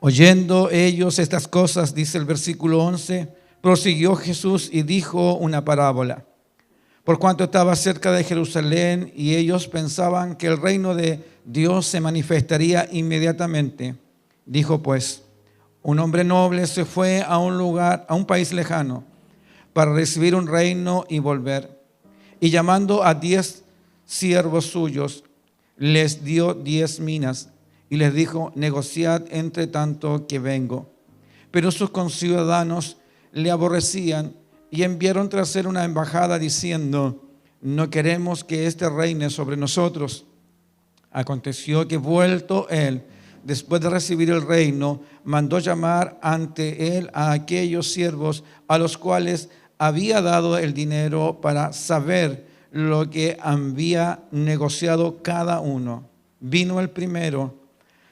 Oyendo ellos estas cosas, dice el versículo 11, prosiguió Jesús y dijo una parábola. Por cuanto estaba cerca de Jerusalén y ellos pensaban que el reino de Dios se manifestaría inmediatamente, dijo pues, un hombre noble se fue a un lugar, a un país lejano, para recibir un reino y volver. Y llamando a 10 siervos suyos, les dio 10 minas y les dijo, negociad entre tanto que vengo. Pero sus conciudadanos le aborrecían y enviaron tras él una embajada diciendo, no queremos que éste reine sobre nosotros. Aconteció que vuelto él, después de recibir el reino, mandó llamar ante él a aquellos siervos a los cuales había dado el dinero para saber lo que había negociado cada uno. Vino el primero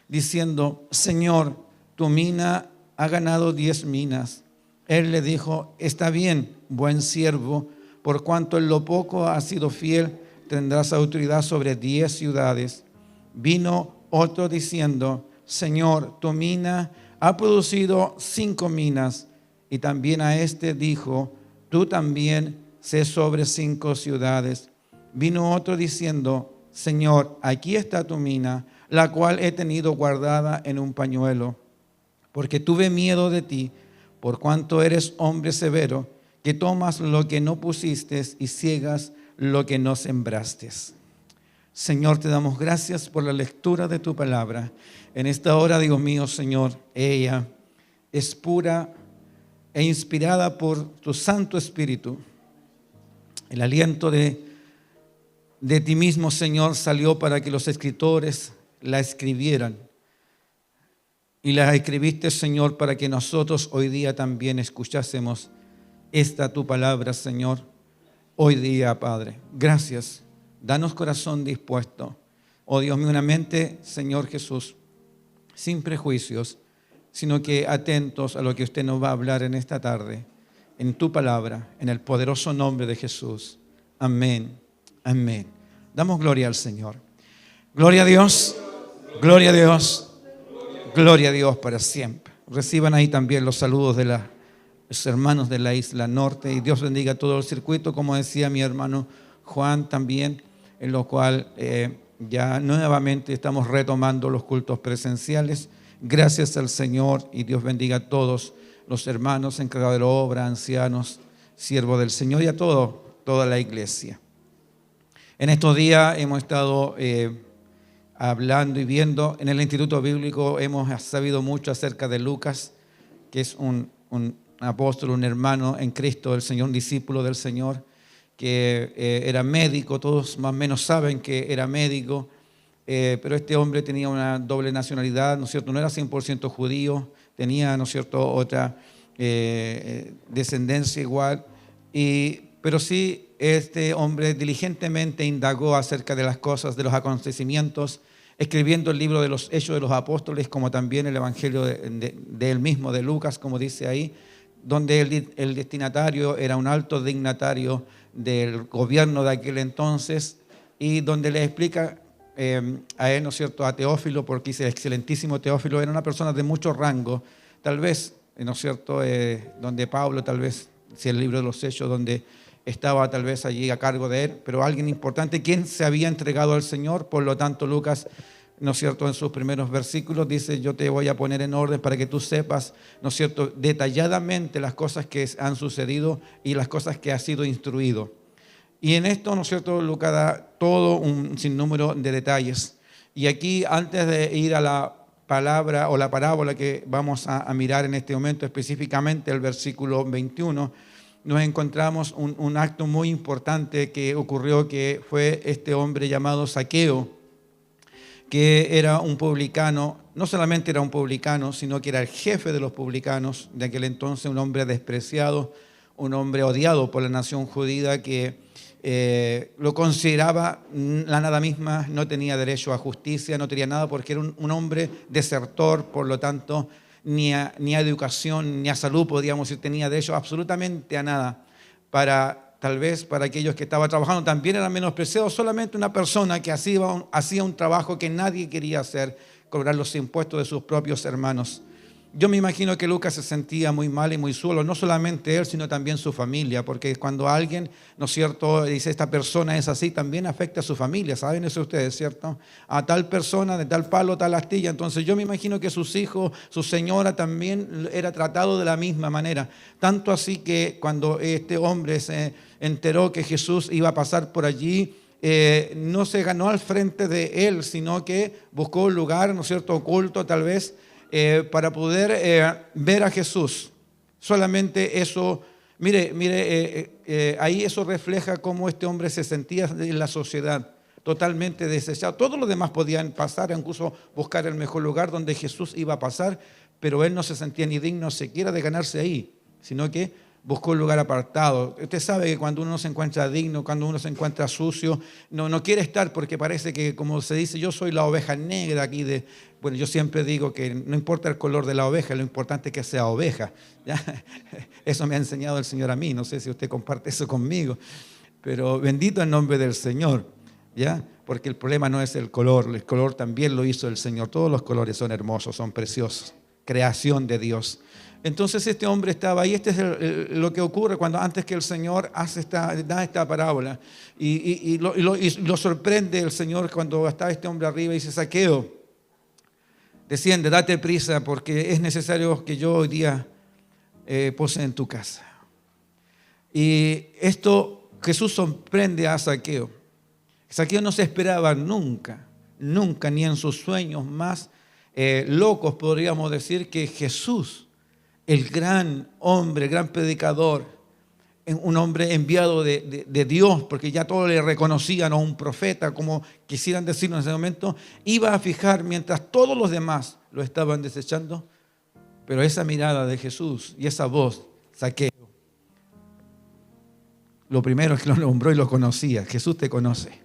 diciendo, Señor, tu mina ha ganado 10 minas. Él le dijo, está bien, buen siervo, por cuanto en lo poco has sido fiel, tendrás autoridad sobre 10 ciudades. Vino otro diciendo, Señor, tu mina ha producido 5 minas. Y también a este dijo, tú también sé sobre 5 ciudades. Vino otro diciendo, Señor, aquí está tu mina, la cual he tenido guardada en un pañuelo, porque tuve miedo de ti, por cuanto eres hombre severo, que tomas lo que no pusiste y ciegas lo que no sembraste. Señor, te damos gracias por la lectura de tu palabra. En esta hora, Dios mío, Señor, ella es pura e inspirada por tu Santo Espíritu. El aliento de ti mismo, Señor, salió para que los escritores la escribieran. Y la escribiste, Señor, para que nosotros hoy día también escuchásemos esta tu palabra, Señor. Hoy día, Padre, gracias. Danos corazón dispuesto. Oh Dios mío, una mente, Señor Jesús, sin prejuicios, sino que atentos a lo que usted nos va a hablar en esta tarde, en tu palabra, en el poderoso nombre de Jesús. Amén. Amén. Damos gloria al Señor. Gloria a Dios. Gloria a Dios. Gloria a Dios para siempre. Reciban ahí también los saludos de los hermanos de la Isla Norte y Dios bendiga todo el circuito, como decía mi hermano Juan también, en lo cual ya nuevamente estamos retomando los cultos presenciales. Gracias al Señor y Dios bendiga a todos los hermanos encargados de la obra, ancianos, siervos del Señor y a toda la iglesia. En estos días hemos estado hablando y viendo, en el Instituto Bíblico hemos sabido mucho acerca de Lucas, que es un apóstol, un hermano en Cristo, el Señor, un discípulo del Señor, que era médico, todos más o menos saben que era médico, pero este hombre tenía una doble nacionalidad, ¿no es cierto? No era 100% judío, tenía, ¿no es cierto?, otra descendencia igual, pero sí este hombre diligentemente indagó acerca de las cosas, de los acontecimientos, escribiendo el libro de los Hechos de los Apóstoles, como también el Evangelio de él mismo, de Lucas, como dice ahí, donde el destinatario era un alto dignatario del gobierno de aquel entonces y donde le explica a él, ¿no es cierto?, a Teófilo, porque dice, el excelentísimo Teófilo era una persona de mucho rango, tal vez, ¿no es cierto?, donde Pablo, tal vez, si el libro de los Hechos, donde estaba tal vez allí a cargo de él, pero alguien importante, quien se había entregado al Señor. Por lo tanto, Lucas, ¿no es cierto?, en sus primeros versículos dice, yo te voy a poner en orden para que tú sepas, ¿no es cierto?, detalladamente las cosas que han sucedido y las cosas que has sido instruido. Y en esto, ¿no es cierto?, Lucas da todo un sinnúmero de detalles. Y aquí, antes de ir a la palabra o la parábola que vamos a mirar en este momento, específicamente el versículo 21, nos encontramos un acto muy importante que ocurrió, que fue este hombre llamado Zaqueo, que era un publicano. No solamente era un publicano, sino que era el jefe de los publicanos de aquel entonces, un hombre despreciado, un hombre odiado por la nación judía, que lo consideraba la nada misma, no tenía derecho a justicia, no tenía nada porque era un hombre desertor, por lo tanto ni a educación ni a salud, podríamos decir, tenía derecho absolutamente a nada. Tal vez para aquellos que estaban trabajando también era menospreciado, solamente una persona que hacía un trabajo que nadie quería hacer, cobrar los impuestos de sus propios hermanos. Yo me imagino que Lucas se sentía muy mal y muy solo, no solamente él, sino también su familia, porque cuando alguien, ¿no es cierto?, dice esta persona es así, también afecta a su familia, ¿saben eso ustedes, cierto? A tal persona, de tal palo, tal astilla. Entonces yo me imagino que sus hijos, su señora también era tratado de la misma manera. Tanto así que cuando este hombre se enteró que Jesús iba a pasar por allí, no se ganó al frente de él, sino que buscó un lugar, ¿no es cierto?, oculto tal vez, para poder ver a Jesús. Solamente eso, mire, ahí eso refleja cómo este hombre se sentía en la sociedad, totalmente desechado. Todos los demás podían pasar, incluso buscar el mejor lugar donde Jesús iba a pasar, pero él no se sentía ni digno siquiera de ganarse ahí, sino que buscó un lugar apartado. Usted sabe que cuando uno se encuentra digno, cuando uno se encuentra sucio, no quiere estar porque parece que, como se dice, yo soy la oveja negra aquí de... Bueno, yo siempre digo que no importa el color de la oveja, lo importante es que sea oveja. ¿Ya? Eso me ha enseñado el Señor a mí, no sé si usted comparte eso conmigo, pero bendito el nombre del Señor, ¿ya? Porque el problema no es el color también lo hizo el Señor. Todos los colores son hermosos, son preciosos, creación de Dios. Entonces este hombre estaba ahí. Este es lo que ocurre cuando antes que el Señor da esta parábola y lo sorprende el Señor cuando está este hombre arriba y dice: Zaqueo, desciende, date prisa porque es necesario que yo hoy día pose en tu casa. Y esto Jesús sorprende a Zaqueo. Zaqueo no se esperaba nunca, ni en sus sueños más locos podríamos decir que Jesús, el gran hombre, el gran predicador, un hombre enviado de Dios, porque ya todos le reconocían, o un profeta, como quisieran decirlo en ese momento, iba a fijar mientras todos los demás lo estaban desechando, pero esa mirada de Jesús y esa voz, Zaqueo, lo primero es que lo nombró y lo conocía. Jesús te conoce.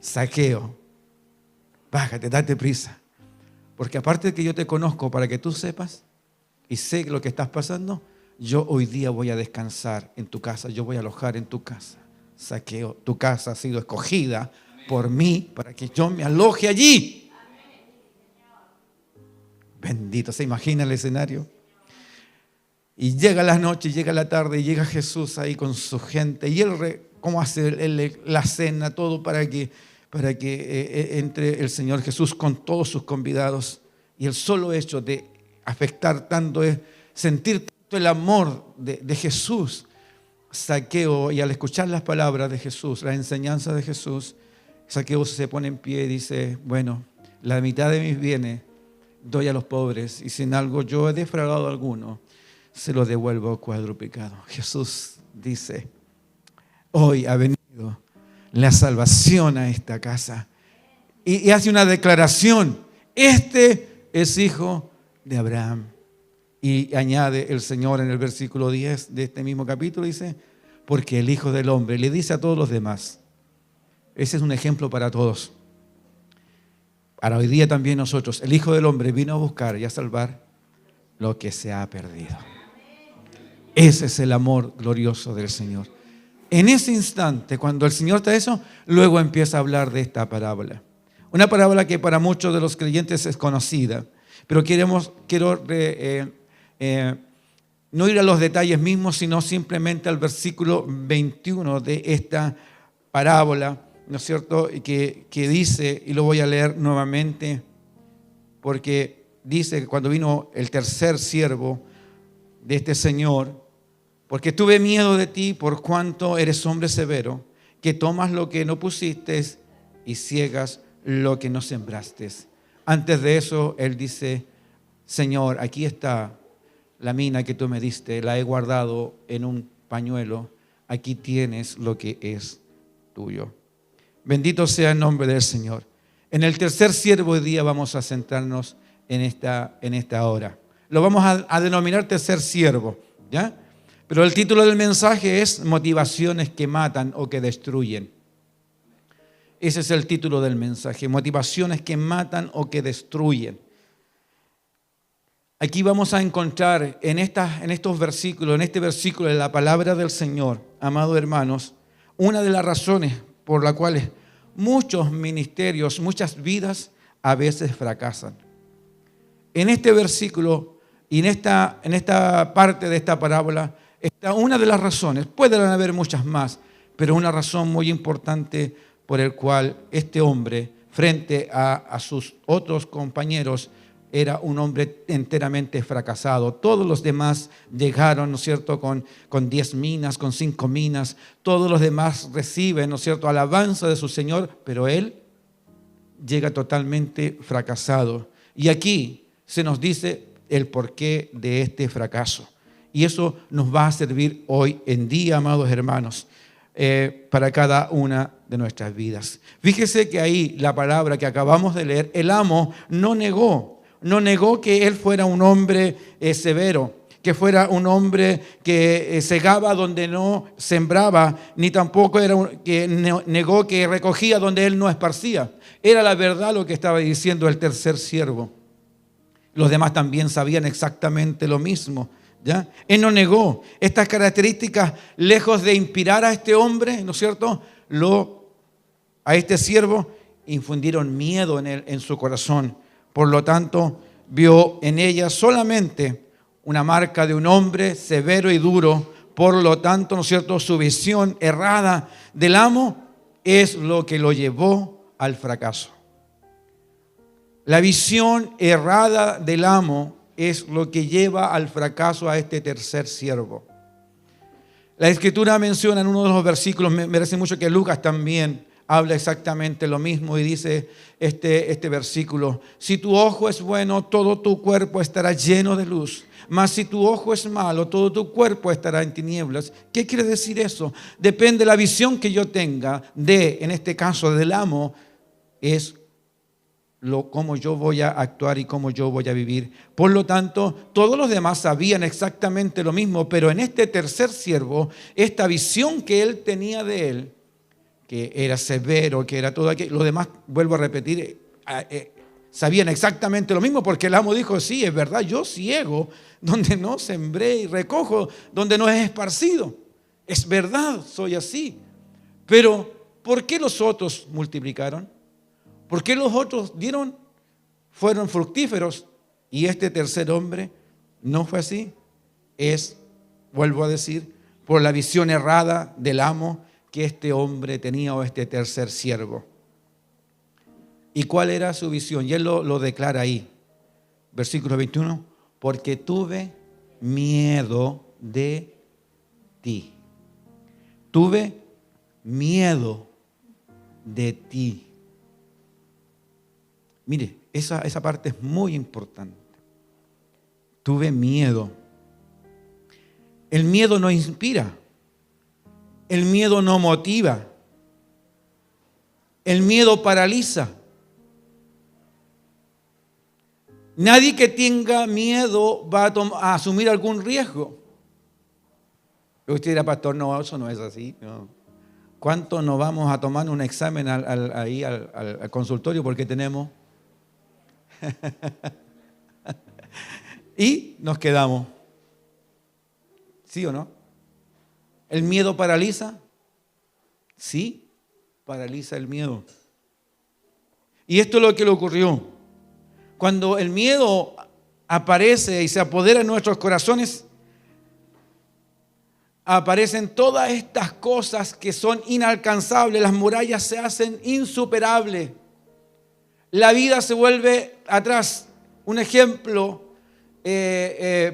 Zaqueo, bájate, date prisa, porque aparte de que yo te conozco para que tú sepas y sé lo que estás pasando, yo hoy día voy a descansar en tu casa, yo voy a alojar en tu casa. Zaqueo, tu casa ha sido escogida por mí para que yo me aloje allí. Bendito, ¿se imagina el escenario? Y llega la noche, llega la tarde, y llega Jesús ahí con su gente, y él, ¿cómo hace la cena? Todo para que entre el Señor Jesús con todos sus convidados. Y el solo hecho de afectar tanto es sentir tanto el amor de Jesús. Zaqueo, y al escuchar las palabras de Jesús, la enseñanza de Jesús, Zaqueo se pone en pie y dice: bueno, la mitad de mis bienes doy a los pobres, y si en algo yo he defraudado a alguno, se lo devuelvo cuadruplicado. Jesús dice: hoy ha venido la salvación a esta casa. Y hace una declaración: este es hijo de Abraham. Y añade el Señor en el versículo 10 de este mismo capítulo, dice: porque el Hijo del Hombre, le dice a todos los demás, ese es un ejemplo para todos. Para hoy día también nosotros, el Hijo del Hombre vino a buscar y a salvar lo que se ha perdido. Ese es el amor glorioso del Señor. En ese instante, cuando el Señor está eso, luego empieza a hablar de esta parábola. Una parábola que para muchos de los creyentes es conocida, pero quiero no ir a los detalles mismos, sino simplemente al versículo 21 de esta parábola, ¿no es cierto? Que dice, y lo voy a leer nuevamente, porque dice que cuando vino el tercer siervo de este señor, porque tuve miedo de ti por cuanto eres hombre severo, que tomas lo que no pusiste y ciegas lo que no sembraste. Antes de eso, él dice: Señor, aquí está la mina que tú me diste, la he guardado en un pañuelo, aquí tienes lo que es tuyo. Bendito sea el nombre del Señor. En el tercer siervo de día vamos a centrarnos en esta hora. Lo vamos a denominar tercer siervo, ¿ya? Pero el título del mensaje es motivaciones que matan o que destruyen. Ese es el título del mensaje, motivaciones que matan o que destruyen. Aquí vamos a encontrar en estos versículos, en este versículo de la palabra del Señor, amados hermanos, una de las razones por las cuales muchos ministerios, muchas vidas a veces fracasan. En este versículo Y en esta parte de esta parábola está una de las razones, pueden haber muchas más, pero una razón muy importante por el cual este hombre, frente a sus otros compañeros, era un hombre enteramente fracasado. Todos los demás llegaron, ¿no es cierto?, con 10 minas, con 5 minas. Todos los demás reciben, ¿no es cierto?, alabanza de su Señor, pero él llega totalmente fracasado. Y aquí se nos dice el porqué de este fracaso. Y eso nos va a servir hoy en día, amados hermanos, para cada una de nuestras vidas. Fíjese que ahí la palabra que acabamos de leer, el amo no negó que él fuera un hombre severo, que fuera un hombre que segaba donde no sembraba, ni tampoco negó que recogía donde él no esparcía. Era la verdad lo que estaba diciendo el tercer siervo. Los demás también sabían exactamente lo mismo, ¿ya? Él no negó. Estas características, lejos de inspirar a este hombre, ¿no es cierto?, a este siervo, infundieron miedo en su corazón. Por lo tanto, vio en ella solamente una marca de un hombre severo y duro. Por lo tanto, ¿no es cierto?, su visión errada del amo es lo que lo llevó al fracaso. La visión errada del amo es lo que lleva al fracaso a este tercer siervo. La Escritura menciona en uno de los versículos, me parece mucho que Lucas también habla exactamente lo mismo y dice este versículo: si tu ojo es bueno, todo tu cuerpo estará lleno de luz, mas si tu ojo es malo, todo tu cuerpo estará en tinieblas. ¿Qué quiere decir eso? Depende de la visión que yo tenga en este caso, del amo, es cómo yo voy a actuar y cómo yo voy a vivir. Por lo tanto, todos los demás sabían exactamente lo mismo, pero en este tercer siervo, esta visión que él tenía de él, que era severo, que era todo aquello, los demás, vuelvo a repetir, sabían exactamente lo mismo, porque el amo dijo: sí, es verdad, yo ciego donde no sembré y recojo donde no es esparcido. Es verdad, soy así. Pero, ¿por qué los otros multiplicaron? ¿Por qué los otros fueron fructíferos y este tercer hombre no fue así? Vuelvo a decir, por la visión errada del amo que este hombre tenía, o este tercer siervo. ¿Y cuál era su visión? Y él lo declara ahí, versículo 21, porque tuve miedo de ti. Tuve miedo de ti. Mire, esa parte es muy importante. Tuve miedo. El miedo no inspira. El miedo no motiva. El miedo paraliza. Nadie que tenga miedo va a asumir algún riesgo. Usted dirá: pastor, no, eso no es así. No. ¿Cuánto nos vamos a tomar un examen al consultorio porque tenemos? Y nos quedamos. ¿Sí o no? ¿El miedo paraliza? Sí, paraliza el miedo. Y esto es lo que le ocurrió. Cuando el miedo aparece y se apodera en nuestros corazones, aparecen todas estas cosas que son inalcanzables. Las murallas se hacen insuperables. La vida se vuelve atrás. Un ejemplo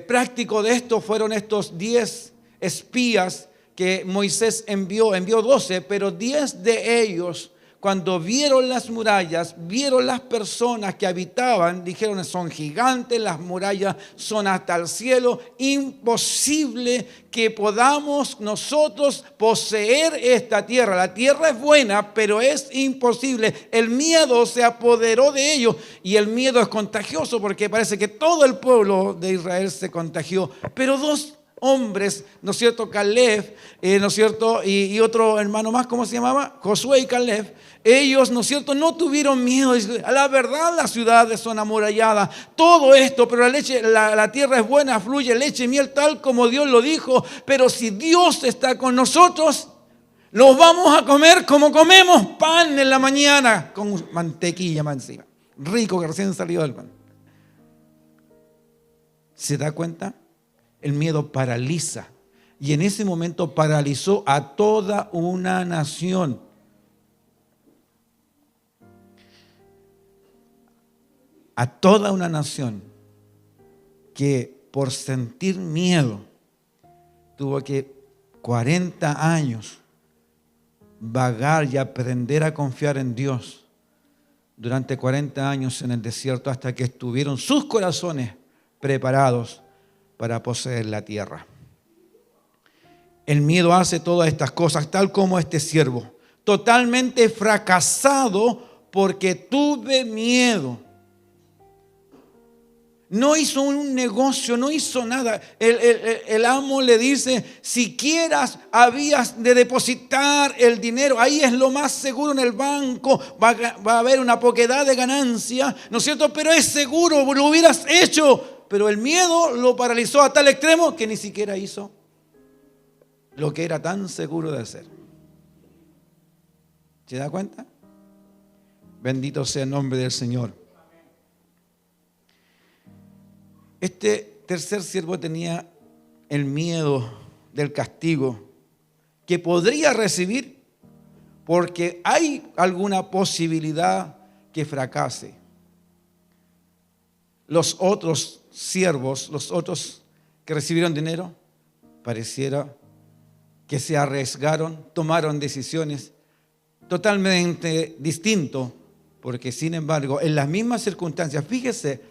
práctico de esto fueron estos 10 espías que Moisés envió 12, pero 10 de ellos, cuando vieron las murallas, vieron las personas que habitaban, dijeron: son gigantes, las murallas son hasta el cielo, imposible que podamos nosotros poseer esta tierra. La tierra es buena, pero es imposible. El miedo se apoderó de ellos, y el miedo es contagioso, porque parece que todo el pueblo de Israel se contagió. Pero 2 hombres, ¿no es cierto? Caleb, ¿no es cierto? Y otro hermano más, ¿cómo se llamaba? Josué y Caleb. Ellos, ¿no es cierto?, no tuvieron miedo. A la verdad, las ciudades son amuralladas, todo esto, pero la tierra es buena, fluye leche y miel, tal como Dios lo dijo. Pero si Dios está con nosotros, los vamos a comer como comemos pan en la mañana, con mantequilla más encima, rico, que recién salió del pan. ¿Se da cuenta? El miedo paraliza. Y en ese momento paralizó a toda una nación. A toda una nación que por sentir miedo tuvo que 40 años vagar y aprender a confiar en Dios. Durante 40 años en el desierto hasta que estuvieron sus corazones preparados para poseer la tierra. El miedo hace todas estas cosas, tal como este siervo, totalmente fracasado porque tuve miedo. No hizo un negocio, no hizo nada. El amo le dice, siquiera habías de depositar el dinero, ahí es lo más seguro en el banco, va a haber una poquedad de ganancia, ¿no es cierto? Pero es seguro, lo hubieras hecho. Pero el miedo lo paralizó a tal extremo que ni siquiera hizo lo que era tan seguro de hacer. ¿Se da cuenta? Bendito sea el nombre del Señor. Este tercer siervo tenía el miedo del castigo que podría recibir porque hay alguna posibilidad que fracase. Los otros siervos, los otros que recibieron dinero, pareciera que se arriesgaron, tomaron decisiones totalmente distintas, porque sin embargo, en las mismas circunstancias, fíjese,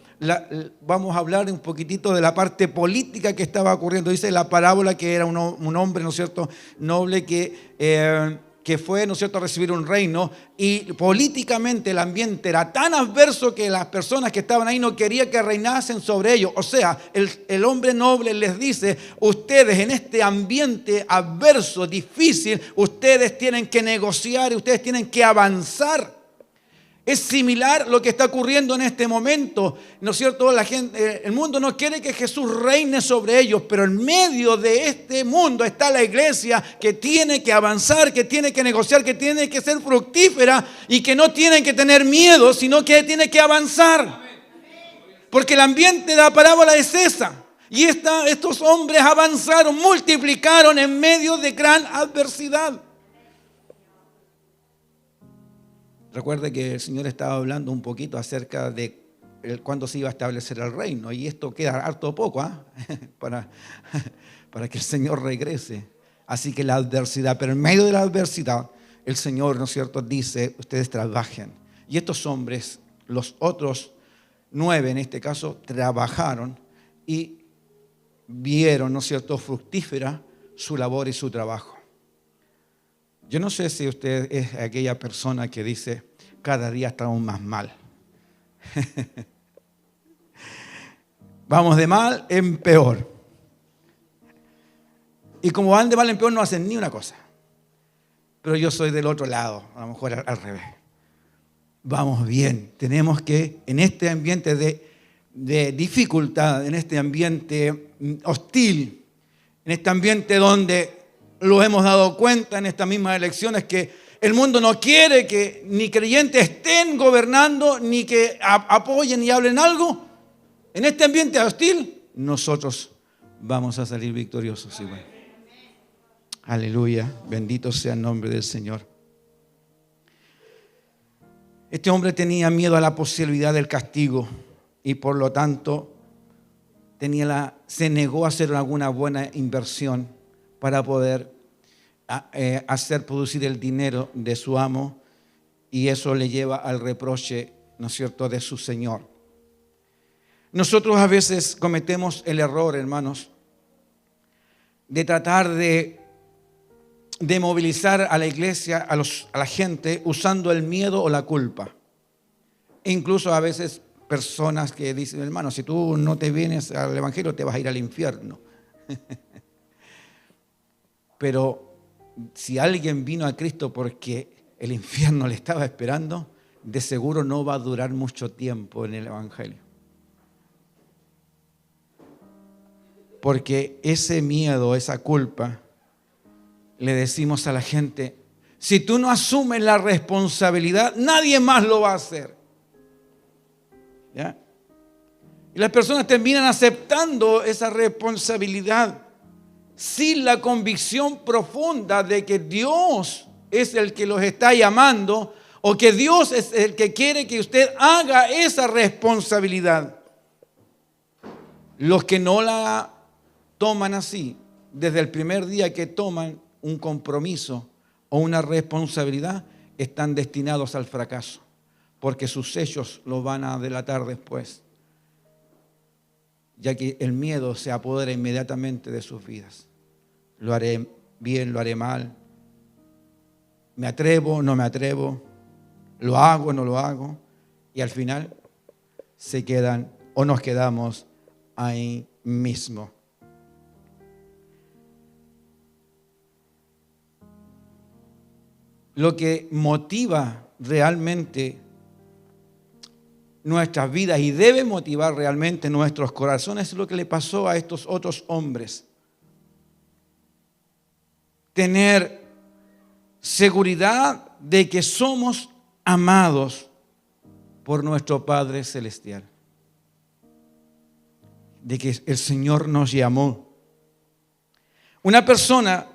vamos a hablar un poquitito de la parte política que estaba ocurriendo. Dice la parábola que era un hombre, ¿no es cierto?, noble que fue, ¿no es cierto?, a recibir un reino, y políticamente el ambiente era tan adverso que las personas que estaban ahí no querían que reinasen sobre ellos. O sea, el hombre noble les dice, ustedes en este ambiente adverso, difícil, ustedes tienen que negociar y ustedes tienen que avanzar. Es similar lo que está ocurriendo en este momento, ¿no es cierto? La gente, el mundo no quiere que Jesús reine sobre ellos, pero en medio de este mundo está la iglesia que tiene que avanzar, que tiene que negociar, que tiene que ser fructífera y que no tiene que tener miedo, sino que tiene que avanzar. Porque el ambiente de la parábola es esa. Y estos hombres avanzaron, multiplicaron en medio de gran adversidad. Recuerde que el Señor estaba hablando un poquito acerca de cuándo se iba a establecer el reino. Y esto queda harto poco para que el Señor regrese. Así que la adversidad, pero en medio de la adversidad, el Señor, ¿no es cierto?, dice, ustedes trabajen. Y estos hombres, los otros 9 en este caso, trabajaron y vieron, ¿no es cierto?, fructífera su labor y su trabajo. Yo no sé si usted es aquella persona que dice, cada día estamos más mal. Vamos de mal en peor. Y como van de mal en peor no hacen ni una cosa. Pero yo soy del otro lado, a lo mejor al revés. Vamos bien, tenemos que en este ambiente de dificultad, en este ambiente hostil, en este ambiente donde lo hemos dado cuenta en estas mismas elecciones que el mundo no quiere que ni creyentes estén gobernando, ni que apoyen y hablen algo. En este ambiente hostil, nosotros vamos a salir victoriosos igual. Aleluya, bendito sea el nombre del Señor. Este hombre tenía miedo a la posibilidad del castigo y por lo tanto se negó a hacer alguna buena inversión para poder hacer producir el dinero de su amo, y eso le lleva al reproche, ¿no es cierto?, de su Señor. Nosotros a veces cometemos el error, hermanos, de tratar de movilizar a la iglesia, a la gente, usando el miedo o la culpa. E incluso a veces personas que dicen, hermano, si tú no te vienes al evangelio te vas a ir al infierno. Pero si alguien vino a Cristo porque el infierno le estaba esperando, de seguro no va a durar mucho tiempo en el evangelio. Porque ese miedo, esa culpa, le decimos a la gente, si tú no asumes la responsabilidad, nadie más lo va a hacer. ¿Ya? Y las personas terminan aceptando esa responsabilidad sin la convicción profunda de que Dios es el que los está llamando o que Dios es el que quiere que usted haga esa responsabilidad. Los que no la toman así, desde el primer día que toman un compromiso o una responsabilidad, están destinados al fracaso, porque sus hechos los van a delatar después, ya que el miedo se apodera inmediatamente de sus vidas. Lo haré bien, lo haré mal, me atrevo, no me atrevo, lo hago, no lo hago, y al final se quedan o nos quedamos ahí mismo. Lo que motiva realmente nuestras vidas y debe motivar realmente nuestros corazones es lo que le pasó a estos otros hombres. Tener seguridad de que somos amados por nuestro Padre Celestial. De que el Señor nos llamó. Una persona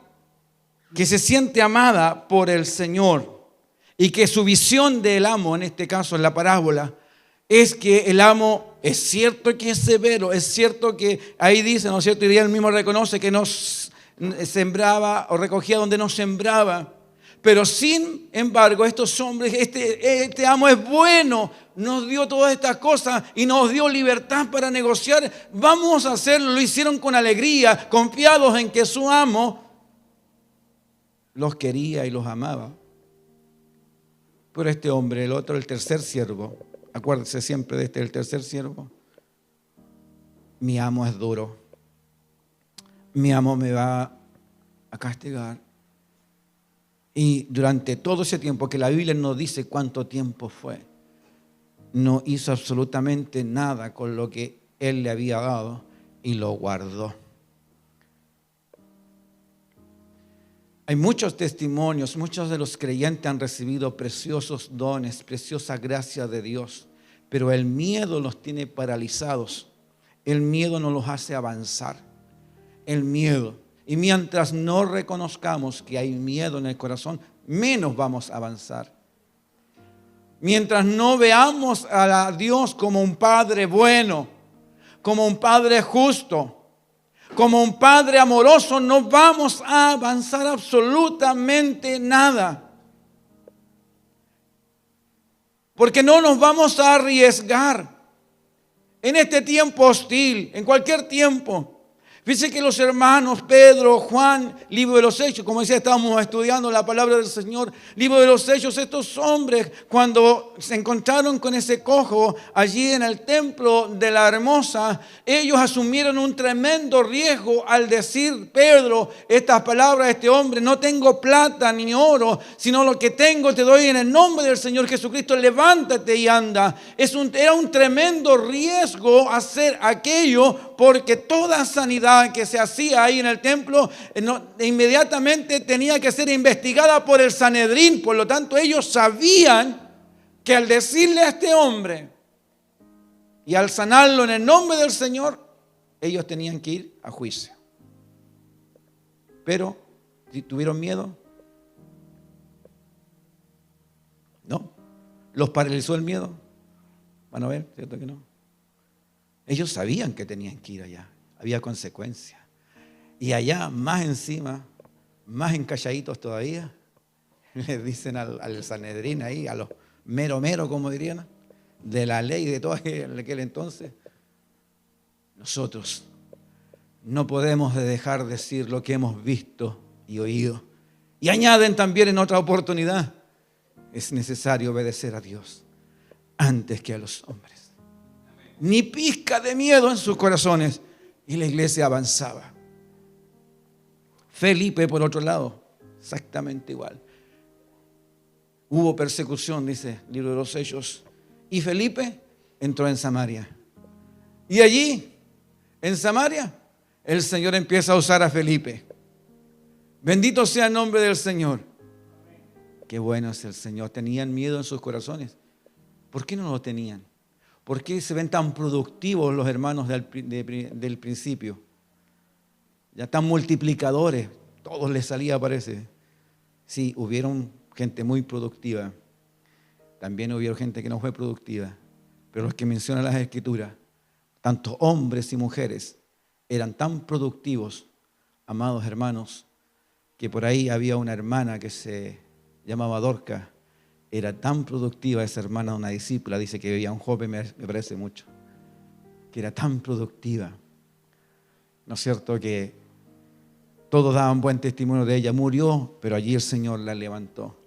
que se siente amada por el Señor y que su visión del amo, en este caso en la parábola, es que el amo es cierto que es severo, es cierto que ahí dice, ¿no es cierto? Y él mismo reconoce que nos sembraba o recogía donde no sembraba. Pero sin embargo, estos hombres, este amo es bueno, nos dio todas estas cosas y nos dio libertad para negociar. Vamos a hacerlo, lo hicieron con alegría, confiados en que su amo los quería y los amaba. Pero este hombre, el otro, el tercer siervo, acuérdese siempre de el tercer siervo. Mi amo es duro. Mi amo me va a castigar. Y durante todo ese tiempo, que la Biblia no dice cuánto tiempo fue, no hizo absolutamente nada con lo que él le había dado y lo guardó. Hay muchos testimonios, muchos de los creyentes han recibido preciosos dones, preciosa gracia de Dios, pero el miedo los tiene paralizados. El miedo no los hace avanzar. El miedo. Y mientras no reconozcamos que hay miedo en el corazón, menos vamos a avanzar. Mientras no veamos a Dios como un Padre bueno, como un Padre justo, como un Padre amoroso, no vamos a avanzar absolutamente nada. Porque no nos vamos a arriesgar en este tiempo hostil, en cualquier tiempo. Fíjense que los hermanos Pedro, Juan, libro de los Hechos, como decía, estábamos estudiando la palabra del Señor, libro de los Hechos, estos hombres cuando se encontraron con ese cojo allí en el templo de la Hermosa, ellos asumieron un tremendo riesgo al decir, Pedro, estas palabras de este hombre, no tengo plata ni oro, sino lo que tengo te doy en el nombre del Señor Jesucristo, levántate y anda. Era un tremendo riesgo hacer aquello, porque toda sanidad que se hacía ahí en el templo inmediatamente tenía que ser investigada por el Sanedrín. Por lo tanto, ellos sabían que al decirle a este hombre y al sanarlo en el nombre del Señor, ellos tenían que ir a juicio. Pero, si tuvieron miedo, no. ¿Los paralizó el miedo? Van a ver, ¿cierto que no? Ellos sabían que tenían que ir allá. Había consecuencias. Y allá, más encima, más encalladitos todavía, les dicen al Sanedrín ahí, a los mero, como dirían, de la ley de todo aquel entonces, nosotros no podemos dejar de decir lo que hemos visto y oído. Y añaden también en otra oportunidad, es necesario obedecer a Dios antes que a los hombres. Ni pizca de miedo en sus corazones. Y la iglesia avanzaba. Felipe, por otro lado, exactamente igual. Hubo persecución, dice el libro de los Hechos. Y Felipe entró en Samaria. Y allí, en Samaria, el Señor empieza a usar a Felipe. Bendito sea el nombre del Señor. Qué bueno es el Señor. ¿Tenían miedo en sus corazones? ¿Por qué no lo tenían? ¿Por qué se ven tan productivos los hermanos del principio? Ya tan multiplicadores, todos les salía, parece. Sí, hubieron gente muy productiva. También hubieron gente que no fue productiva. Pero los que mencionan las Escrituras, tanto hombres y mujeres, eran tan productivos, amados hermanos, que por ahí había una hermana que se llamaba Dorca. Era tan productiva esa hermana, una discípula, dice que veía un joven, me parece mucho, que era tan productiva. ¿No es cierto? Que todos daban buen testimonio de ella. Murió, pero allí el Señor la levantó.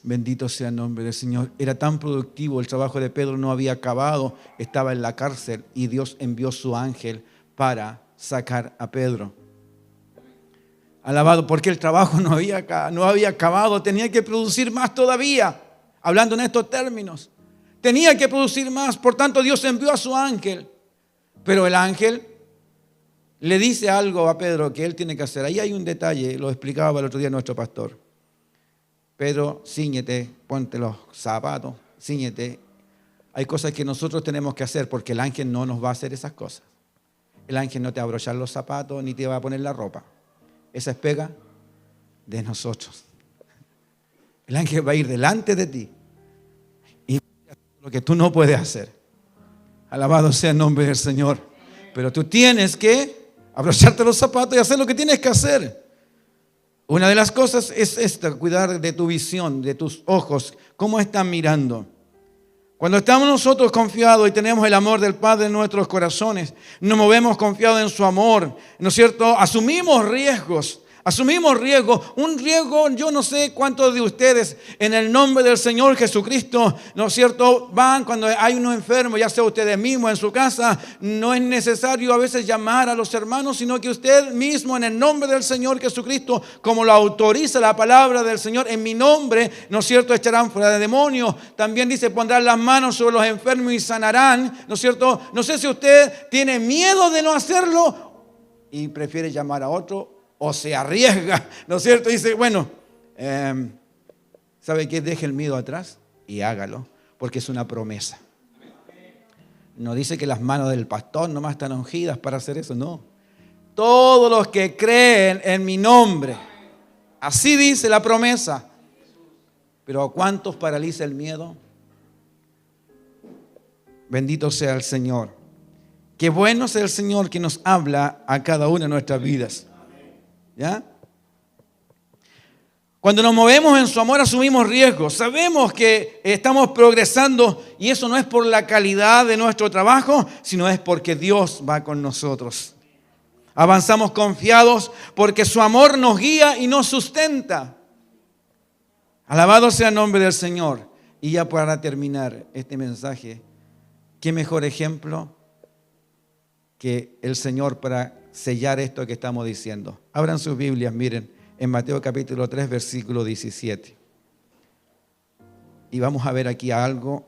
Bendito sea el nombre del Señor. Era tan productivo, el trabajo de Pedro no había acabado, estaba en la cárcel y Dios envió su ángel para sacar a Pedro. Alabado, porque el trabajo no había acabado, tenía que producir más todavía, hablando en estos términos. Tenía que producir más, por tanto Dios envió a su ángel. Pero el ángel le dice algo a Pedro que él tiene que hacer. Ahí hay un detalle, lo explicaba el otro día nuestro pastor. Pedro, cíñete, ponte los zapatos, cíñete. Hay cosas que nosotros tenemos que hacer porque el ángel no nos va a hacer esas cosas. El ángel no te va a abrochar los zapatos ni te va a poner la ropa. Esa es pega de nosotros. El ángel va a ir delante de ti y lo que tú no puedes hacer. Alabado sea el nombre del Señor. Pero tú tienes que abrocharte los zapatos y hacer lo que tienes que hacer. Una de las cosas es esta, cuidar de tu visión, de tus ojos, cómo están mirando. Cuando estamos nosotros confiados y tenemos el amor del Padre en nuestros corazones, nos movemos confiados en su amor, ¿no es cierto? Asumimos riesgos. Un riesgo, yo no sé cuántos de ustedes en el nombre del Señor Jesucristo, ¿no es cierto? Van cuando hay uno enfermo, ya sea ustedes mismos en su casa, no es necesario a veces llamar a los hermanos, sino que usted mismo en el nombre del Señor Jesucristo, como lo autoriza la palabra del Señor, en mi nombre, ¿no es cierto? Echarán fuera de demonios. También dice, pondrán las manos sobre los enfermos y sanarán, ¿no es cierto? No sé si usted tiene miedo de no hacerlo y prefiere llamar a otro, o se arriesga, ¿no es cierto? Dice, bueno, ¿sabe qué? Deje el miedo atrás y hágalo, porque es una promesa. No dice que las manos del pastor nomás están ungidas para hacer eso, no. Todos los que creen en mi nombre, así dice la promesa. Pero ¿a cuántos paraliza el miedo? Bendito sea el Señor. Qué bueno es el Señor que nos habla a cada una de nuestras vidas. ¿Ya? Cuando nos movemos en su amor asumimos riesgos. Sabemos que estamos progresando y eso no es por la calidad de nuestro trabajo, sino es porque Dios va con nosotros. Avanzamos confiados porque su amor nos guía y nos sustenta. Alabado sea el nombre del Señor. Y ya para terminar este mensaje, ¿qué mejor ejemplo que el Señor para sellar esto que estamos diciendo? Abran sus Biblias, miren, en Mateo capítulo 3, versículo 17. Y vamos a ver aquí algo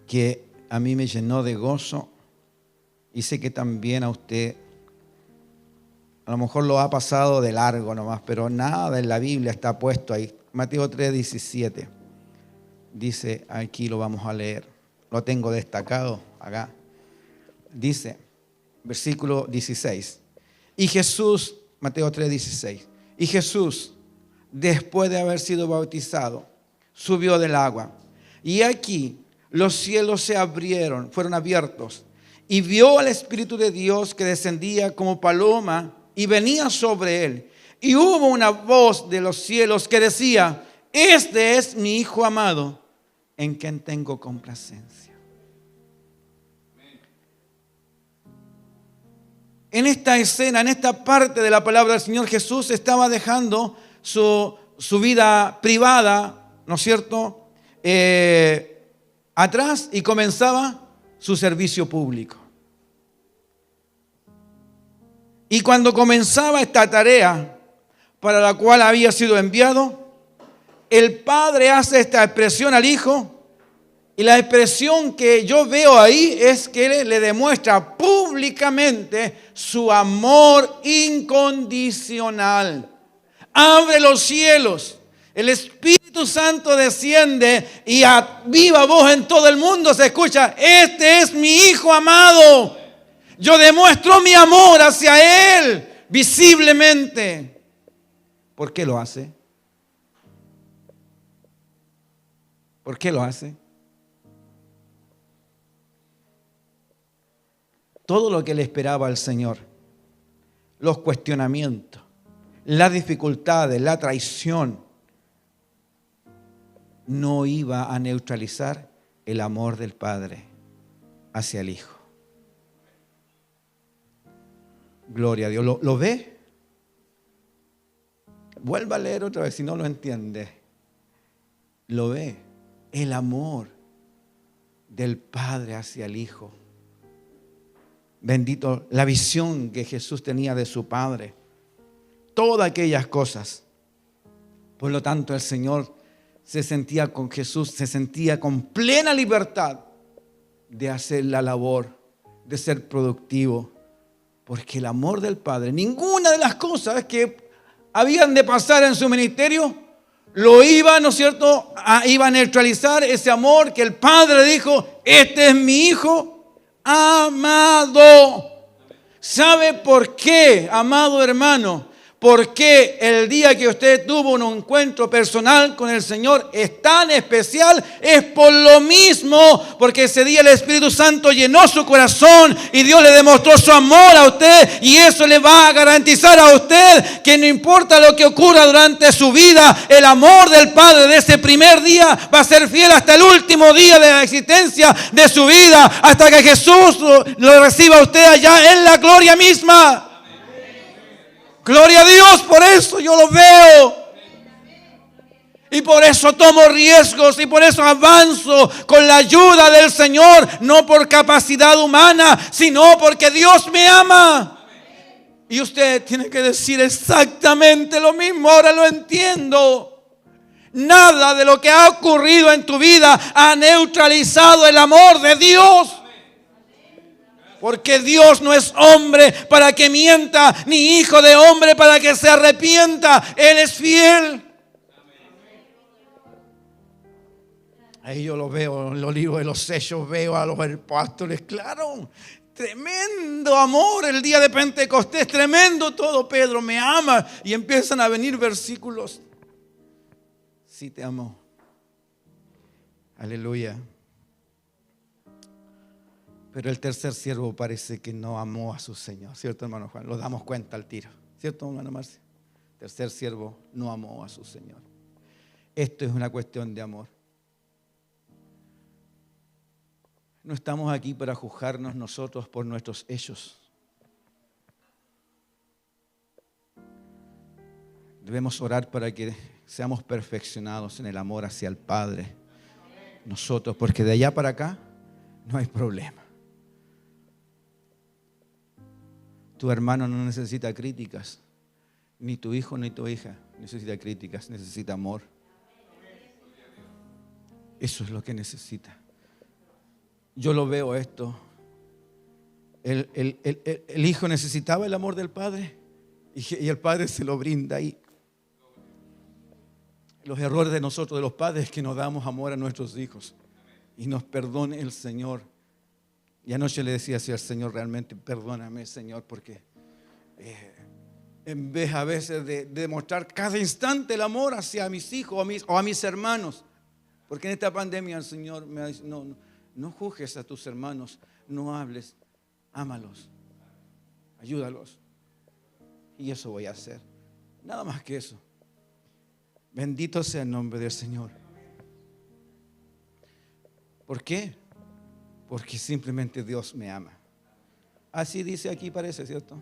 que a mí me llenó de gozo y sé que también a usted a lo mejor lo ha pasado de largo nomás, pero nada en la Biblia está puesto ahí. Mateo 3, 17. Dice, aquí lo vamos a leer, lo tengo destacado acá. Dice, versículo 16. Y Jesús, Mateo 3, 16. Y Jesús, después de haber sido bautizado, subió del agua. Y aquí los cielos se abrieron, fueron abiertos. Y vio al Espíritu de Dios que descendía como paloma y venía sobre él. Y hubo una voz de los cielos que decía, este es mi Hijo amado, en quien tengo complacencia. En esta escena, en esta parte de la palabra del Señor, Jesús estaba dejando su vida privada, ¿no es cierto?, atrás y comenzaba su servicio público. Y cuando comenzaba esta tarea para la cual había sido enviado, el Padre hace esta expresión al Hijo. Y la expresión que yo veo ahí es que le demuestra públicamente su amor incondicional. Abre los cielos, El Espíritu Santo desciende y a viva voz en todo el mundo se escucha: este es mi Hijo amado. Yo demuestro mi amor hacia Él visiblemente. ¿Por qué lo hace? ¿Por qué lo hace? Todo lo que le esperaba al Señor, los cuestionamientos, las dificultades, la traición, no iba a neutralizar el amor del Padre hacia el Hijo. Gloria a Dios. ¿Lo ve? Vuelva a leer otra vez si no lo entiende. Lo ve. El amor del Padre hacia el Hijo. Bendito la visión que Jesús tenía de su Padre. Todas aquellas cosas. Por lo tanto, el Señor se sentía con Jesús, se sentía con plena libertad de hacer la labor, de ser productivo. Porque el amor del Padre, ninguna de las cosas que habían de pasar en su ministerio, lo iba, ¿no es cierto?, iba a neutralizar ese amor que el Padre dijo: este es mi Hijo amado. ¿Sabe por qué, amado hermano? Porque el día que usted tuvo un encuentro personal con el Señor es tan especial, es por lo mismo, porque ese día el Espíritu Santo llenó su corazón y Dios le demostró su amor a usted, y eso le va a garantizar a usted que no importa lo que ocurra durante su vida, el amor del Padre de ese primer día va a ser fiel hasta el último día de la existencia de su vida, hasta que Jesús lo reciba a usted allá en la gloria misma. Gloria a Dios, por eso yo lo veo. Y por eso tomo riesgos y por eso avanzo con la ayuda del Señor, no por capacidad humana, sino porque Dios me ama. Y usted tiene que decir exactamente lo mismo. Ahora lo entiendo. Nada de lo que ha ocurrido en tu vida ha neutralizado el amor de Dios. Porque Dios no es hombre para que mienta, ni hijo de hombre para que se arrepienta. Él es fiel. Ahí yo lo veo en los libros de los Hechos, veo a los apóstoles, claro, tremendo amor el día de Pentecostés, tremendo todo. Pedro me ama, y empiezan a venir versículos. Sí te amo. Aleluya. Pero el tercer siervo parece que no amó a su Señor, ¿cierto, hermano Juan? Lo damos cuenta al tiro, ¿cierto, hermano Marcia? El tercer siervo no amó a su Señor. Esto es una cuestión de amor. No estamos aquí para juzgarnos nosotros por nuestros hechos. Debemos orar para que seamos perfeccionados en el amor hacia el Padre. Nosotros, porque de allá para acá no hay problema. Tu hermano no necesita críticas, ni tu hijo ni tu hija necesita críticas, necesita amor. Eso es lo que necesita. Yo lo veo esto. El hijo necesitaba el amor del padre y el padre se lo brinda ahí. Los errores de nosotros, de los padres, es que nos damos amor a nuestros hijos y nos perdone el Señor. Y anoche le decía así al Señor: realmente perdóname, Señor, porque en vez a veces de demostrar cada instante el amor hacia mis hijos o a mis hermanos, porque en esta pandemia el Señor me ha dicho: no juzgues a tus hermanos, no hables, ámalos, ayúdalos. Y eso voy a hacer, nada más que eso. Bendito sea el nombre del Señor. ¿Por qué? Porque simplemente Dios me ama. Así dice aquí, parece, ¿cierto?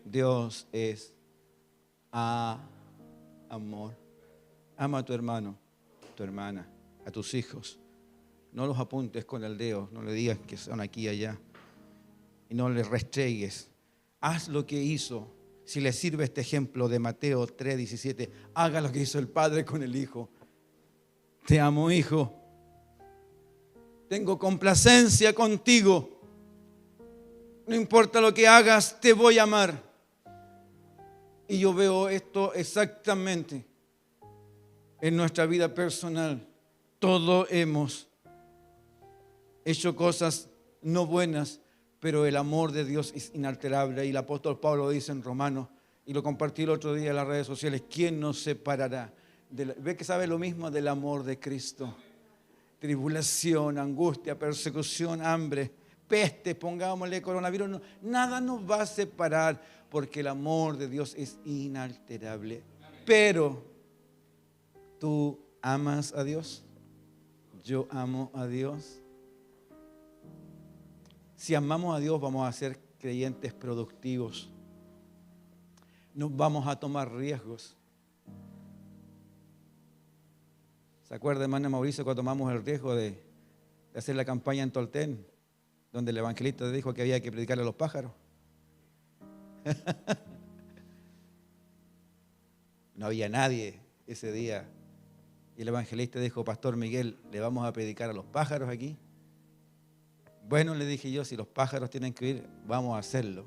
Dios es amor. Ama a tu hermano, tu hermana, a tus hijos. No los apuntes con el dedo, no le digas que son aquí y allá. Y no les restregues. Haz lo que hizo. Si le sirve este ejemplo de Mateo 3:17, haga lo que hizo el Padre con el Hijo. Te amo, hijo. Tengo complacencia contigo. No importa lo que hagas, te voy a amar. Y yo veo esto exactamente. en nuestra vida personal. Todos hemos hecho cosas no buenas, pero el amor de Dios es inalterable. Y el apóstol Pablo dice en Romanos, y lo compartí el otro día en las redes sociales, ¿quién nos separará? ¿Ve que sabe lo mismo del amor de Cristo? Tribulación, angustia, persecución, hambre, peste, pongámosle coronavirus. No, nada nos va a separar porque el amor de Dios es inalterable. Pero, ¿tú amas a Dios? Yo amo a Dios. Si amamos a Dios, vamos a ser creyentes productivos. No vamos a tomar riesgos. ¿Se acuerda, hermana Mauricio, cuando tomamos el riesgo de hacer la campaña en Tolten, donde el evangelista dijo que había que predicarle a los pájaros? No había nadie ese día. Y el evangelista dijo, Pastor Miguel, ¿le vamos a predicar a los pájaros aquí? Bueno, le dije yo, si los pájaros tienen que ir, vamos a hacerlo.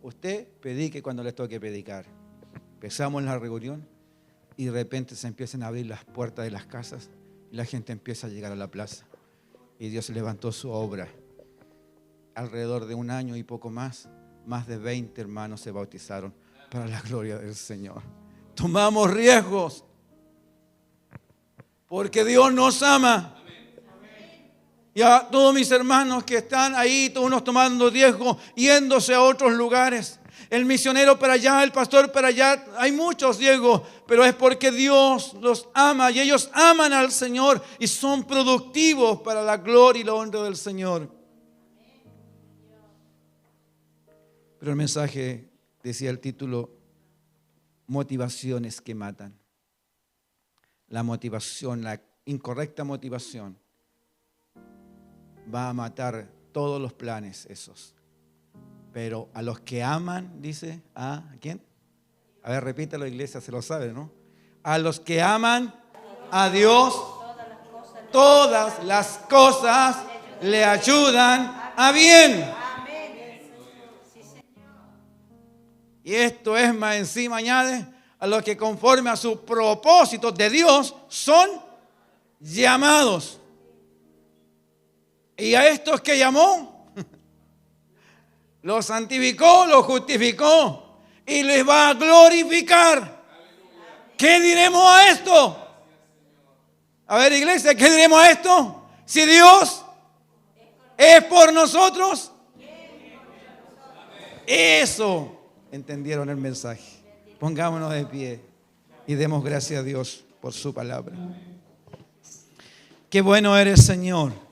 Usted predique cuando les toque predicar. Empezamos la reunión y de repente se empiezan a abrir las puertas de las casas y la gente empieza a llegar a la plaza. Y Dios levantó su obra. Alrededor de un año y poco más de 20 hermanos se bautizaron para la gloria del Señor. Tomamos riesgos porque Dios nos ama. Y a todos mis hermanos que están ahí, todos unos tomando riesgo, yéndose a otros lugares. El misionero para allá, el pastor para allá. Hay muchos riesgos, pero es porque Dios los ama y ellos aman al Señor y son productivos para la gloria y la honra del Señor. Pero el mensaje decía el título, motivaciones que matan. La motivación, la incorrecta motivación va a matar todos los planes esos. Pero a los que aman, dice, ¿a quién? A ver, repítalo, iglesia, se lo sabe, ¿no? A los que aman a Dios, todas las cosas le ayudan a bien. Y esto es más encima, añade, a los que conforme a su propósito de Dios son llamados. Y a estos que llamó, los santificó, los justificó y les va a glorificar. ¿Qué diremos a esto? A ver, iglesia, ¿qué diremos a esto? Si Dios es por nosotros. Eso entendieron el mensaje. Pongámonos de pie y demos gracias a Dios por su palabra. Qué bueno eres, Señor.